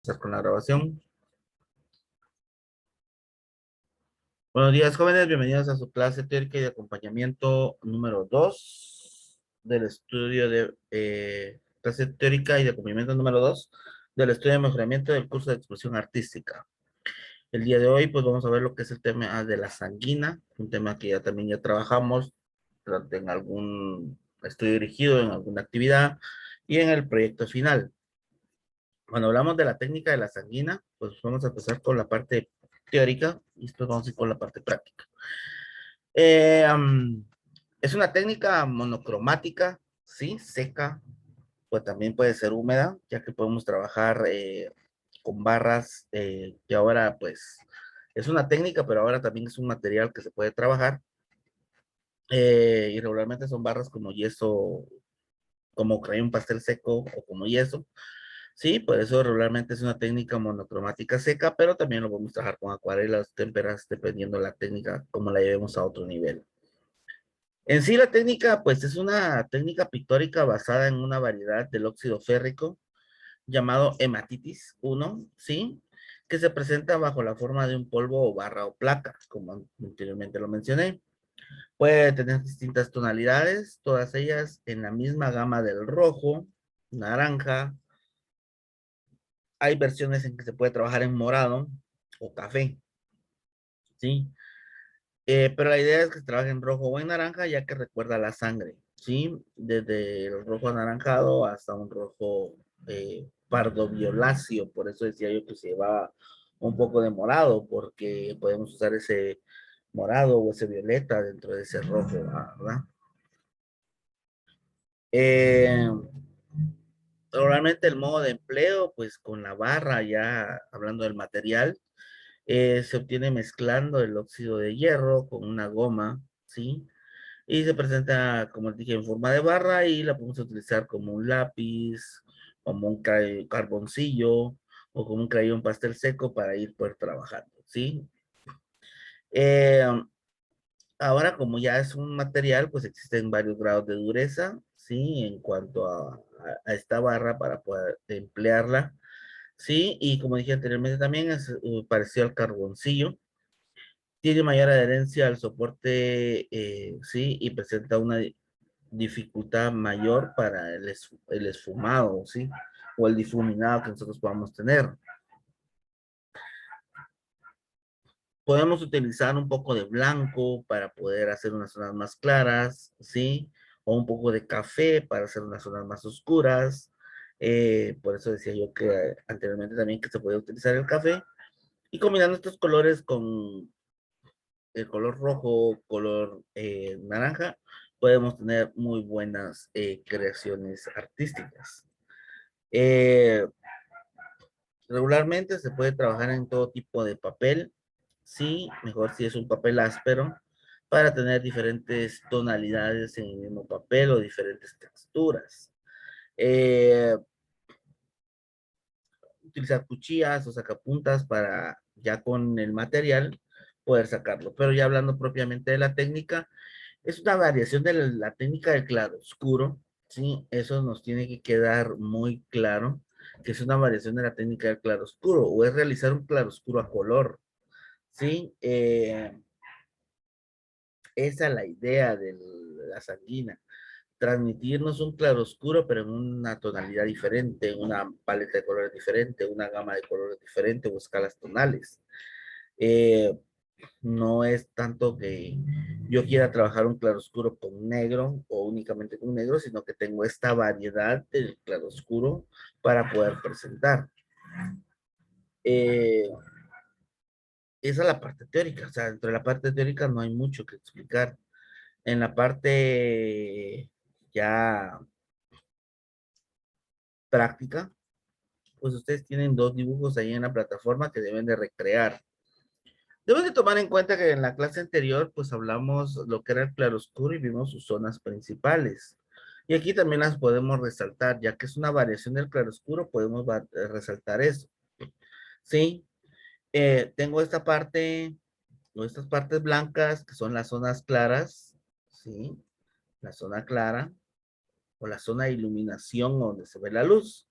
empezar con la grabación. Buenos días, jóvenes. Bienvenidos a su clase teórica y de acompañamiento número 2 del estudio de clase teórica y de acompañamiento número 2 del estudio de mejoramiento del curso de expresión artística. El día de hoy, pues vamos a ver lo que es el tema de la sanguina, un tema que ya trabajamos en algún estudio dirigido, en alguna actividad y en el proyecto final. Cuando hablamos de la técnica de la sanguina, pues vamos a empezar con la parte teórica y después vamos a ir con la parte práctica. Eh, um, es una técnica monocromática, ¿sí? Seca, pues también puede ser húmeda, ya que podemos trabajar con barras que ahora pues es una técnica, pero ahora también es un material que se puede trabajar. Y regularmente son barras como yeso, como crayón pastel seco o como yeso. Sí, por eso regularmente es una técnica monocromática seca, pero también lo podemos trabajar con acuarelas, témperas, dependiendo de la técnica, como la llevemos a otro nivel. En sí, la técnica, pues es una técnica pictórica basada en una variedad del óxido férrico llamado hematitis 1, ¿sí? Que se presenta bajo la forma de un polvo o barra o placa, como anteriormente lo mencioné. Puede tener distintas tonalidades, todas ellas en la misma gama del rojo, naranja. Hay versiones en que se puede trabajar en morado o café, ¿sí? Pero la idea es que se trabaje en rojo o en naranja, ya que recuerda la sangre, ¿sí? Desde el rojo anaranjado hasta un rojo pardo violáceo. Por eso decía yo que se llevaba un poco de morado, porque podemos usar ese morado o ese violeta dentro de ese rojo, ¿verdad? Eh, Normalmente el modo de empleo, pues con la barra, ya hablando del material, se obtiene mezclando el óxido de hierro con una goma, ¿sí? Y se presenta, como les dije, en forma de barra y la podemos utilizar como un lápiz, como un carboncillo o como un crayón pastel seco para ir poder trabajando, ¿sí? Eh, Ahora, como ya es un material, pues existen varios grados de dureza, ¿sí? En cuanto a esta barra para poder emplearla, ¿sí? Y como dije anteriormente también es parecido al carboncillo. Tiene mayor adherencia al soporte, ¿sí? Y presenta una dificultad mayor para el esfumado, ¿sí? O el difuminado que nosotros podamos tener. Podemos utilizar un poco de blanco para poder hacer unas zonas más claras, ¿sí? O un poco de café para hacer unas zonas más oscuras. Por eso decía yo que anteriormente también que se podía utilizar el café. Y combinando estos colores con el color rojo, color naranja, podemos tener muy buenas creaciones artísticas. Eh, Regularmente se puede trabajar en todo tipo de papel, sí, mejor si es un papel áspero, para tener diferentes tonalidades en el mismo papel o diferentes texturas. Eh, Utilizar cuchillas o sacapuntas para ya con el material poder sacarlo. Pero ya hablando propiamente de la técnica, es una variación de la técnica del claroscuro, ¿sí? Eso nos tiene que quedar muy claro, que es una variación de la técnica del claroscuro, o es realizar un claroscuro a color, ¿sí? Esa es la idea de la sanguina, transmitirnos un claroscuro, pero en una tonalidad diferente, en una paleta de colores diferente, una gama de colores diferente o escalas tonales. Eh, No es tanto que yo quiera trabajar un claroscuro con negro o únicamente con negro, sino que tengo esta variedad del claroscuro para poder presentar. Eh, Esa es la parte teórica, o sea, dentro de la parte teórica no hay mucho que explicar. En la parte ya práctica, pues ustedes tienen dos dibujos ahí en la plataforma que deben de recrear. Deben de tomar en cuenta que en la clase anterior, pues hablamos lo que era el claroscuro y vimos sus zonas principales. Y aquí también las podemos resaltar, ya que es una variación del claroscuro, podemos resaltar eso. ¿Sí? Tengo esta parte, o estas partes blancas, que son las zonas claras, ¿sí? La zona clara, o la zona de iluminación donde se ve la luz,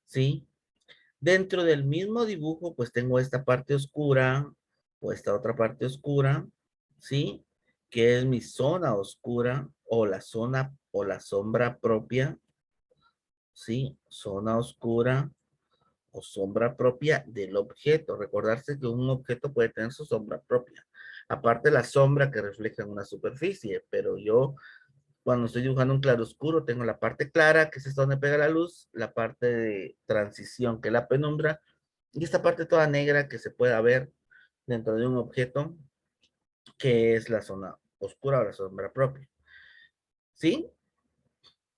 ¿sí? Dentro del mismo dibujo, pues tengo esta parte oscura o esta otra parte oscura, ¿sí? Que es mi zona oscura o la zona o la sombra propia, ¿sí? Zona oscura o sombra propia del objeto. Recordarse que un objeto puede tener su sombra propia. Aparte la sombra que refleja en una superficie, pero yo cuando estoy dibujando un claroscuro tengo la parte clara, que es esta donde pega la luz, la parte de transición, que es la penumbra, y esta parte toda negra que se pueda ver dentro de un objeto, que es la zona oscura o la sombra propia. ¿Sí?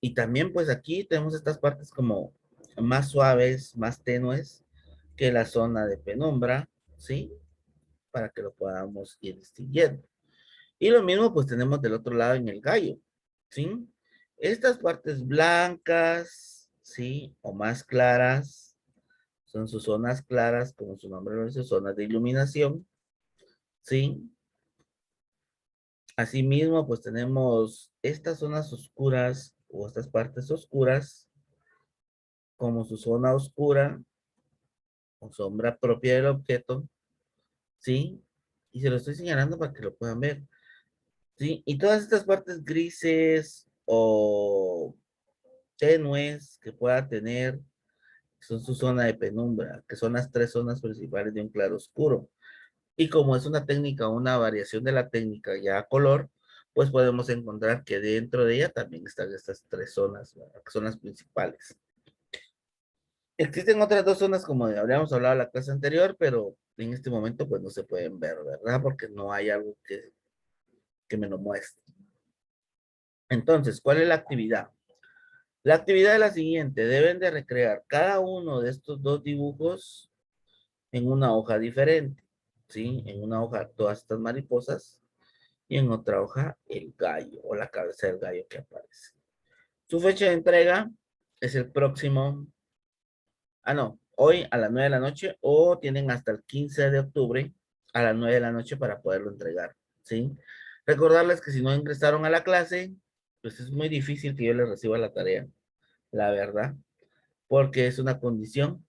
Y también pues aquí tenemos estas partes como más suaves, más tenues que la zona de penumbra, ¿sí? Para que lo podamos ir distinguiendo. Y lo mismo pues tenemos del otro lado en el gallo, ¿sí? Estas partes blancas, ¿sí? O más claras, son sus zonas claras, como su nombre lo dice, zonas de iluminación, ¿sí? Asimismo, pues tenemos estas zonas oscuras o estas partes oscuras como su zona oscura o sombra propia del objeto, ¿sí? Y se lo estoy señalando para que lo puedan ver, ¿sí? Y todas estas partes grises o tenues que pueda tener son su zona de penumbra, que son las tres zonas principales de un claroscuro. Y como es una técnica, una variación de la técnica ya a color, pues podemos encontrar que dentro de ella también están estas tres zonas, ¿verdad? Que son las principales. Existen otras dos zonas, como habríamos hablado en la clase anterior, pero en este momento pues no se pueden ver, ¿verdad? Porque no hay algo que me lo muestre. Entonces, ¿cuál es la actividad? La actividad es la siguiente, deben de recrear cada uno de estos dos dibujos en una hoja diferente, ¿sí? En una hoja todas estas mariposas y en otra hoja el gallo o la cabeza del gallo que aparece. Su fecha de entrega es el próximo, no, hoy a las 9 de la noche o tienen hasta el 15 de octubre a las 9 de la noche para poderlo entregar, ¿sí? Recordarles que si no ingresaron a la clase, pues es muy difícil que yo les reciba la tarea, la verdad, porque es una condición.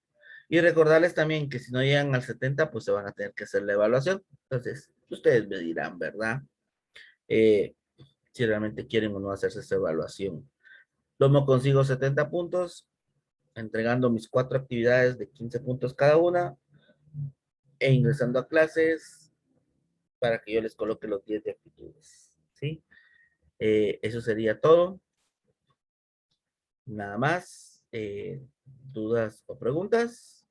Y recordarles también que si no llegan al 70, pues se van a tener que hacer la evaluación. Entonces, ustedes me dirán, ¿verdad? Eh, si realmente quieren o no hacerse esa evaluación. Tomo consigo 70 puntos, entregando mis 4 actividades de 15 puntos cada una e ingresando a clases para que yo les coloque los 10 de actitudes. ¿Sí? Eso sería todo. Nada más. ¿Dudas o preguntas?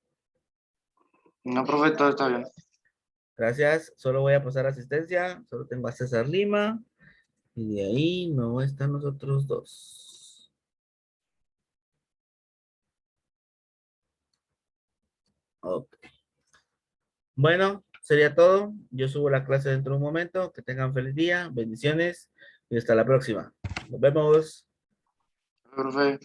No, profe, todo está bien. Gracias. Solo voy a pasar asistencia. Solo tengo a César Lima. Y de ahí no están los otros dos. Ok. Bueno, sería todo. Yo subo la clase dentro de un momento. Que tengan feliz día. Bendiciones. Y hasta la próxima. Nos vemos. Profe.